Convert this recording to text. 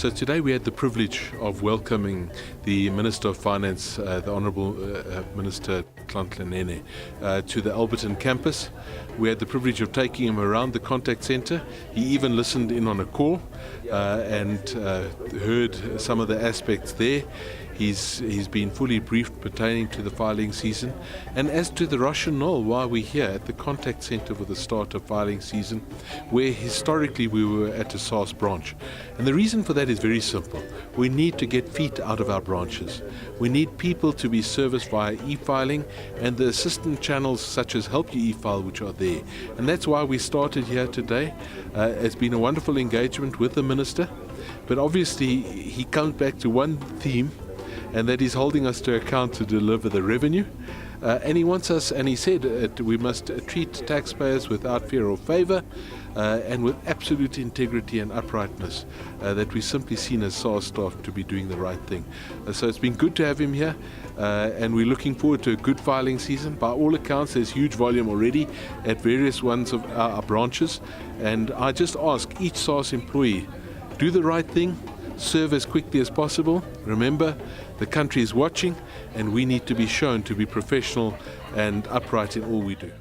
So today we had the privilege of welcoming the Minister of Finance, the Honourable Minister Nene, to the Alberton campus. We had the privilege of taking him around the contact centre. He even listened in on a call and heard some of the aspects there. He's been fully briefed pertaining to the filing season, and as to the rationale why we're here at the contact centre for the start of filing season, where historically we were at a SARS branch. And the reason for that is very simple. We need to get feet out of our branches. We need people to be serviced via e-filing and the assistant channels such as Help You e-file, which are there. And that's why we started here today. It's been a wonderful engagement with the Minister, but obviously he comes back to one theme, and that is holding us to account to deliver the revenue. And he wants us, and he said we must treat taxpayers without fear or favour and with absolute integrity and uprightness, that we're simply seen as SARS staff to be doing the right thing. So it's been good to have him here, and we're looking forward to a good filing season. By all accounts, there's huge volume already at various ones of our branches, and I just ask each SARS employee, do the right thing, serve as quickly as possible. Remember, the country is watching, and we need to be shown to be professional and upright in all we do.